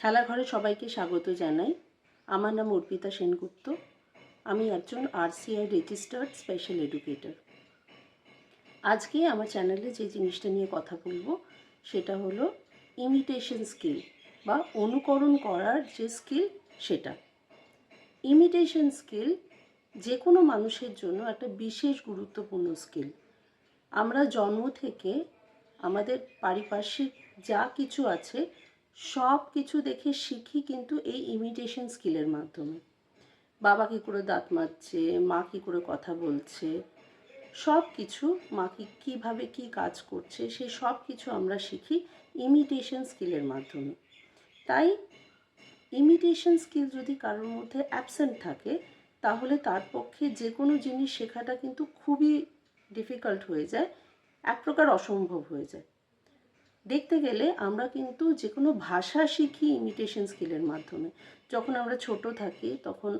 খেলাঘরে সবাইকে স্বাগত জানাই। আমার নাম অর্পিতা সেনগুপ্ত। আমি একজন RCI রেজিস্টার্ড স্পেশাল এডুকেটর। আজকে আমার চ্যানেলে যে জিনিসটা নিয়ে কথা বলবো সেটা হলো ইমিটেশন স্কিল বা অনুকরণ করার যে স্কিল সেটা। ইমিটেশন স্কিল যে কোনো মানুষের জন্য একটা বিশেষ গুরুত্বপূর্ণ স্কিল। আমরা জন্ম থেকে আমাদের পারিপার্শ্বিক যা কিছু আছে সব কিছু দেখে শিখি কিন্তু এই ইমিটেশন স্কিলের মাধ্যমে। বাবা কী করে দাঁত মাজছে, মা কী করে কথা বলছে, সব কিছু মা কীভাবে কী কাজ করছে সে সব কিছু আমরা শিখি ইমিটেশন স্কিলের মাধ্যমে। তাই ইমিটেশন স্কিল যদি কারোর মধ্যে অ্যাবসেন্ট থাকে তাহলে তার পক্ষে যে কোনো জিনিস শেখাটা কিন্তু খুবই ডিফিকাল্ট হয়ে যায়, এক প্রকার অসম্ভব হয়ে যায়। দেখতে গেলে আমরা কিন্তু যে কোনো ভাষা শিখি ইমিটেশন স্কিলের মাধ্যমে। যখন আমরা ছোট থাকি তখন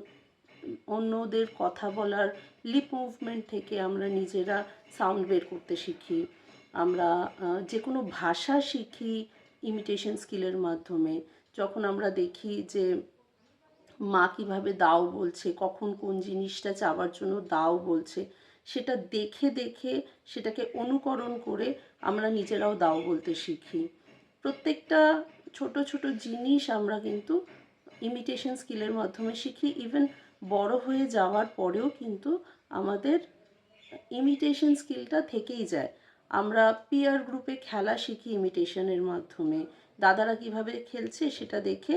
অন্যদের কথা বলার লিপ মুভমেন্ট থেকে আমরা নিজেরা সাউন্ড বের করতে শিখি। আমরা যে কোনো ভাষা শিখি ইমিটেশন স্কিলের মাধ্যমে। যখন আমরা দেখি যে মা কীভাবে দাও বলছে, কখন কোন জিনিসটা চাওয়ার জন্য দাও বলছে, সেটা দেখে দেখে সেটাকে অনুকরণ করে আমরা নিজেরাও দাও বলতে শিখি। প্রত্যেকটা ছোট ছোট জিনিস আমরা কিন্তু ইমিটেশন স্কিলের মাধ্যমে শিখি। ইভেন বড় হয়ে যাওয়ার পরেও কিন্তু আমাদের ইমিটেশন স্কিলটা থেকেই যায়। আমরা পিয়ার গ্রুপে খেলা শিখি ইমিটেশনের মাধ্যমে। দাদারা কিভাবে খেলছে সেটা দেখে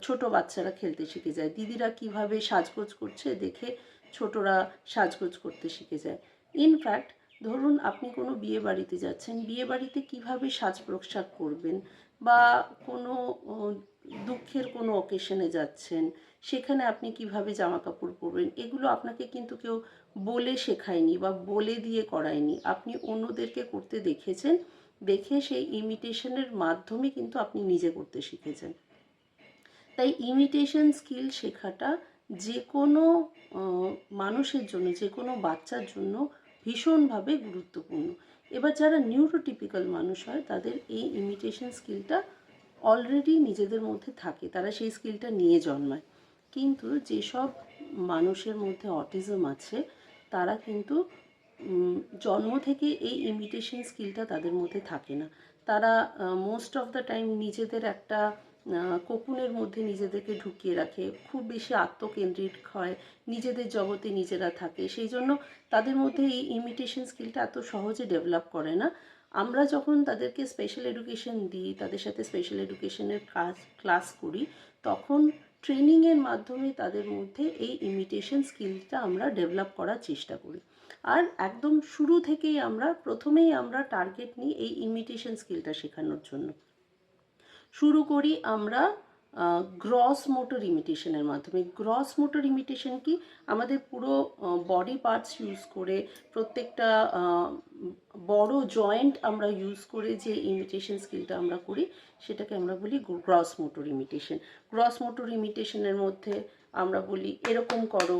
ছোট বাচ্চারা খেলতে শিখে যায়। দিদিরা কিভাবে সাজগোজ করছে দেখে ছোটরা সাজগোজ করতে শিখে যায়। ইনফ্যাক্ট ধরুন আপনি কোনো বিয়ে বাড়িতে যাচ্ছেন, বিয়ে বাড়িতে কীভাবে সাজ পোশাক করবেন বা কোনো দুঃখের কোনো অকেশনে যাচ্ছেন সেখানে আপনি কিভাবে জামা কাপড় পরবেন, এগুলো আপনাকে কিন্তু কেউ বলে শেখায়নি বা বলে দিয়ে করায়নি। আপনি অন্যদেরকে করতে দেখেছেন, দেখে সেই ইমিটেশনের মাধ্যমে কিন্তু আপনি নিজে করতে শিখেছেন। তাই ইমিটেশন স্কিল শেখাটা যে কোনো মানুষের জন্য, যে কোনো বাচ্চার জন্য ভীষণভাবে গুরুত্বপূর্ণ। এবার যারা নিউরোটিপিক্যাল মানুষ হয় তাদের এই ইমিটেশন স্কিলটা অলরেডি নিজেদের মধ্যে থাকে, তারা সেই স্কিলটা নিয়ে জন্মায়। কিন্তু যেসব মানুষের মধ্যে অটিজম আছে তারা কিন্তু জন্ম থেকে এই ইমিটেশন স্কিলটা তাদের মধ্যে থাকে না। তারা মোস্ট অফ দ্য টাইম নিজেদের একটা কোকুনের মধ্যে নিজেদেরকে ঢুকিয়ে রাখে, খুব বেশি আত্মকেন্দ্রিক হয়, নিজেদের জগতে নিজেরা থাকে। সেই জন্য তাদের মধ্যে এই ইমিটেশন স্কিলটা এত সহজে ডেভেলপ করে না। আমরা যখন তাদেরকে স্পেশাল এডুকেশন দিই, তাদের সাথে স্পেশাল এডুকেশনের ক্লাস করি, তখন ট্রেনিংয়ের মাধ্যমে তাদের মধ্যে এই ইমিটেশন স্কিলটা আমরা ডেভেলপ করার চেষ্টা করি। আর একদম শুরু থেকেই প্রথমেই আমরা টার্গেট নিই এই ইমিটেশন স্কিলটা শেখানোর জন্য। শুরু করি আমরা গ্রস মোটর ইমিটেশনের মাধ্যমে। গ্রস মোটর ইমিটেশন কি? আমাদের পুরো বডি পার্টস ইউজ করে, প্রত্যেকটা বড় জয়েন্ট আমরা ইউজ করে যে ইমিটেশন স্কিলটা আমরা করি সেটাকে আমরা বলি gross motor imitation. Gross motor ইমিটেশনের মধ্যে আমরা বলি এরকম করো,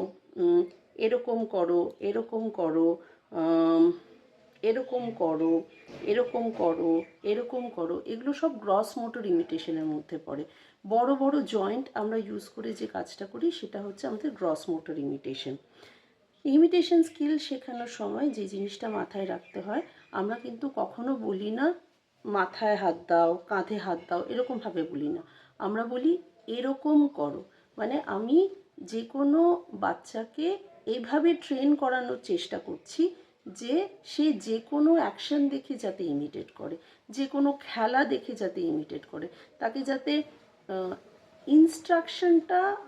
এরকম করো, এরকম করো, এরকম করো, এরকম করো, এরকম করো, এগুলো সব গ্রস মোটর ইমিটেশনের মধ্যে পড়ে। বড় বড় জয়েন্ট আমরা ইউজ করে যে কাজটা করি সেটা হচ্ছে আমাদের gross motor imitation. Imitation skill শেখানোর সময় যে জিনিসটা মাথায় রাখতে হয়, আমরা কিন্তু কখনো বলি না মাথায় হাত দাও, কাঁধে হাত দাও, এরকমভাবে বলি না। আমরা বলি এরকম করো। মানে আমি যে কোনো বাচ্চাকে এইভাবে ট্রেন করানোর চেষ্টা করছি যে সে যে কোনো অ্যাকশন দেখে যাতে ইমিটেট করে, যে কোনো খেলা দেখে যাতে ইমিটেট করে, তাকে যাতে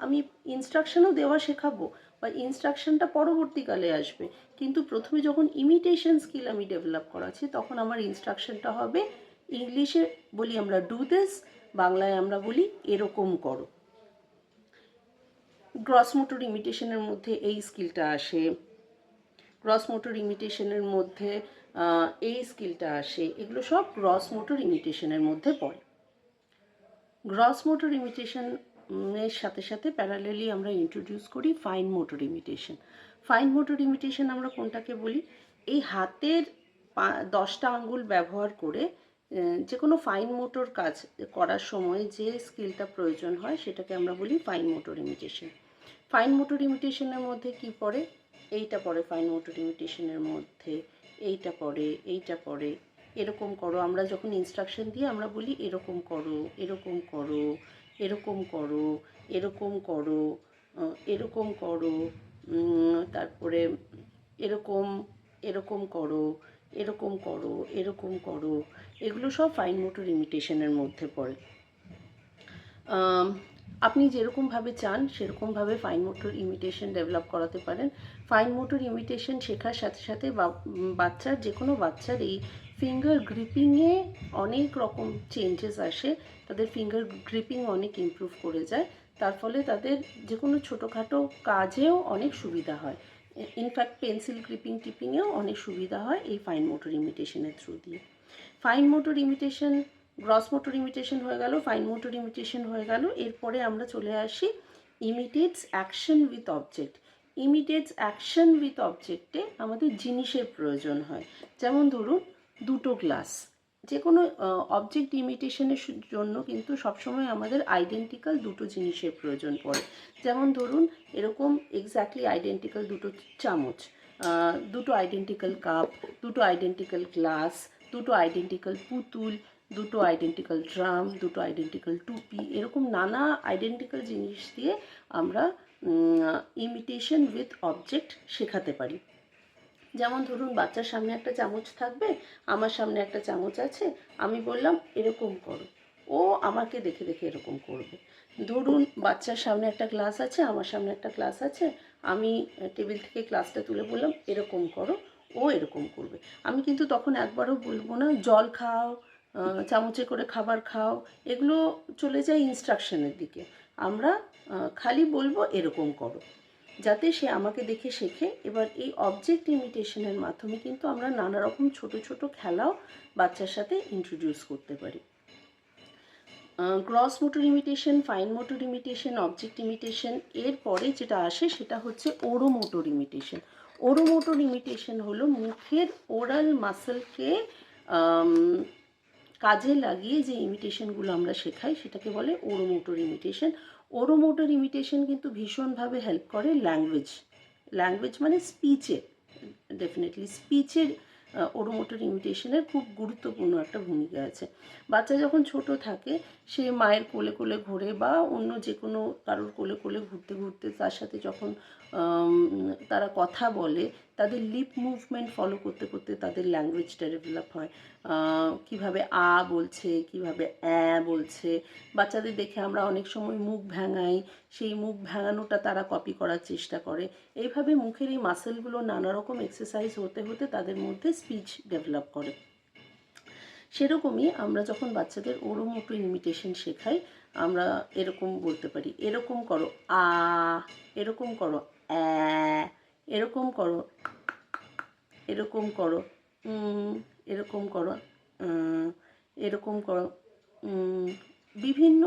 আমি ইনস্ট্রাকশনও দেওয়া শেখাবো বা ইনস্ট্রাকশনটা পরবর্তীকালে আসবে, কিন্তু প্রথমে যখন ইমিটেশন স্কিল আমি ডেভেলপ করাচ্ছি তখন আমার ইনস্ট্রাকশনটা হবে, ইংলিশে বলি আমরা ডু দিস, বাংলায় আমরা বলি এরকম করো। গ্রস মোটর ইমিটেশনের মধ্যে এই স্কিলটা আসে, গ্রস মোটর ইমিটেশনের মধ্যে এই স্কিলটা আসে, এগুলো সব গ্রস মোটর ইমিটেশনের মধ্যে পড়ে। গ্রস মোটর ইমিটেশনের সাথে সাথে প্যারালেলি আমরা ইন্ট্রোডিউস করি fine motor imitation. Fine motor imitation আমরা কোনটাকে বলি? এই হাতের 10টা আঙ্গুল ব্যবহার করে যে কোনো ফাইন মোটর কাজ করার সময় যে স্কিলটা প্রয়োজন হয় সেটাকে আমরা বলি fine motor imitation. Fine motor ইমিটেশনের মধ্যে কি পড়ে? এইটা পড়ে ফাইন মোটর ইমিটেশনের মধ্যে, এইটা পড়ে, এইটা পড়ে। এরকম করো, আমরা যখন ইনস্ট্রাকশন দিই আমরা বলি এরকম করো, এরকম করো, এরকম করো, এরকম করো, এরকম করো, তারপরে এরকম, এরকম করো, এরকম করো, এরকম করো। এগুলো সব ফাইন মোটর ইমিটেশনের মধ্যে পড়ে। আপনি যেরকমভাবে চান সেরকমভাবে ফাইন মোটর ইমিটেশন ডেভেলপ করাতে পারেন। ফাইন মোটর ইমিটেশন শেখার সাথে সাথে বাচ্চার, যে কোনো বাচ্চার এই ফিঙ্গার গ্রিপিংয়ে অনেক রকম চেঞ্জেস আসে, তাদের ফিঙ্গার গ্রিপিং অনেক ইমপ্রুভ করে যায়, তার ফলে তাদের যে কোনো ছোটোখাটো কাজেও অনেক সুবিধা হয়। ইনফ্যাক্ট পেন্সিল গ্রিপিং টিপিংয়েও অনেক সুবিধা হয় এই ফাইন মোটর ইমিটেশনের থ্রু দিয়ে। Fine motor imitation, gross motor imitation হয়ে গেল, ফাইন মোটর ইমিটেশন হয়ে গেল। এরপরে আমরা চলে আসি imitates action with object. Imitates action with অবজেক্টে আমাদের জিনিসের প্রয়োজন হয়। যেমন ধরুন দুটো গ্লাস, যে কোনো অবজেক্ট ইমিটেশনের জন্য কিন্তু সবসময় আমাদের আইডেন্টিক্যাল দুটো জিনিসের প্রয়োজন পড়ে। যেমন ধরুন এরকম এক্স্যাক্টলি আইডেন্টিক্যাল দুটো চামচ, দুটো আইডেন্টিক্যাল কাপ, দুটো আইডেন্টিক্যাল গ্লাস, দুটো আইডেন্টিক্যাল পুতুল, দুটো আইডেন্টিক্যাল ড্রাম, দুটো আইডেন্টিক্যাল টুপি, এরকম নানা আইডেন্টিক্যাল জিনিস দিয়ে আমরা ইমিটেশন উইথ অবজেক্ট শেখাতে পারি। যেমন ধরুন বাচ্চার সামনে একটা চামচ থাকবে, আমার সামনে একটা চামচ আছে, আমি বললাম এরকম করো, ও আমাকে দেখে দেখে এরকম করবে। ধরুন বাচ্চার সামনে একটা গ্লাস আছে, আমার সামনে একটা গ্লাস আছে, আমি টেবিল থেকে গ্লাসটা তুলে বললাম এরকম করো, ও এরকম করবে। আমি কিন্তু তখন একবারও বলবো না জল খাও, চামচে করে খাবার খাও, এগুলো চলে যায় ইনস্ট্রাকশনের দিকে। আমরা খালি বলবো এরকম করো, যাতে সে আমাকে দেখে শেখে। এবার এই অবজেক্ট ইমিটেশনের মাধ্যমে কিন্তু আমরা নানা রকম ছোট ছোট খেলাও বাচ্চার সাথে ইন্ট্রোডিউস করতে পারি। Gross motor imitation, fine motor imitation, object imitation, এরপরে যেটা আসে সেটা হচ্ছে ওরো মোটর ইমিটেশন। ওরো মোটর ইমিটেশন হলো মুখের ওরাল মাসেলকে কাজে লাগিয়ে যে ইমিটেশনগুলো আমরা শেখাই সেটাকে বলে ওরো মোটর ইমিটেশন। ওরো মোটর ইমিটেশন কিন্তু ভীষণভাবে হেল্প করে ল্যাঙ্গুয়েজ মানে স্পিচে, ডেফিনেটলি স্পিচের ওরো মোটর ইমিটেশনের খুব গুরুত্বপূর্ণ একটা ভূমিকা আছে। বাচ্চা যখন ছোট থাকে সে মায়ের কোলে কোলে ঘোরে বা অন্য যে কোনো কারোর কোলে কোলে ঘুরতে ঘুরতে তার সাথে যখন তারা কথা বলে, তাদের লিপ মুভমেন্ট ফলো করতে করতে তাদের ল্যাঙ্গুয়েজটা ডেভেলপ হয়। কিভাবে আ বলছে, কিভাবে বলছে, বাচ্চাদের দেখে আমরা অনেক সময় মুখ ভেঙাই, সেই মুখ ভেঙানোটা তারা কপি করার চেষ্টা করে। এইভাবে মুখের এই মাসেলগুলো নানা রকম এক্সারসাইজ হতে হতে তাদের মধ্যে স্পিচ ডেভেলপ করে। সেরকমই আমরা যখন বাচ্চাদের ওরো মোটর ইমিটেশন শেখাই, আমরা এরকম বলতে পারি এরকম করো আ, এরকম করো এরকম করো, এরকম করো এরকম করো, এরকম করো। বিভিন্ন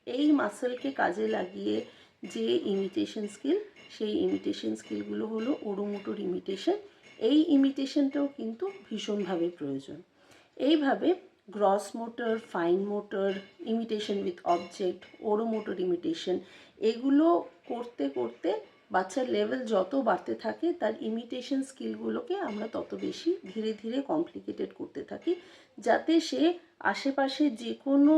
এই মাসেলকে কাজে লাগিয়ে যে ইমিটেশন স্কিল, সেই ইমিটেশন স্কিলগুলো হলো ওরো মোটর ইমিটেশন। এই ইমিটেশনটাও কিন্তু ভীষণভাবে প্রয়োজন। এইভাবে gross motor, fine motor, imitation with object, Oro motor imitation, এগুলো করতে করতে বাচ্চার লেভেল যত বাড়তে থাকে তার ইমিটেশন স্কিলগুলোকে আমরা তত বেশি ধীরে ধীরে কমপ্লিকেটেড করতে থাকি, যাতে সে আশেপাশে যে কোনো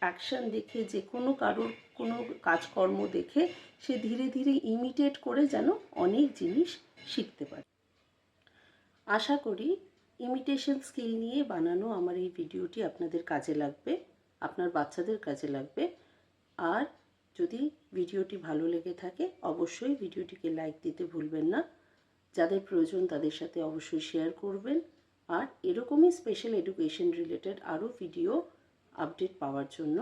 অ্যাকশান দেখে, যে কোনো কারোর কোনো কাজকর্ম দেখে সে ধীরে ধীরে ইমিটেট করে যেন অনেক জিনিস শিখতে পারে। আশা করি ইমিটেশন স্কিল নিয়ে বানানো আমার এই ভিডিওটি আপনাদের কাজে লাগবে, আপনার বাচ্চাদের কাজে লাগবে। আর যদি ভিডিওটি ভালো লেগে থাকে অবশ্যই ভিডিওটিকে লাইক দিতে ভুলবেন না। যাদের প্রয়োজন তাদের সাথে অবশ্যই শেয়ার করবেন। আর এরকমই স্পেশাল এডুকেশন রিলেটেড আরও ভিডিও আপডেট পাওয়ার জন্য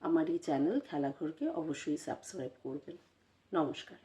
আমার এই চ্যানেল খেলাঘরকে অবশ্যই সাবস্ক্রাইব করবেন। নমস্কার।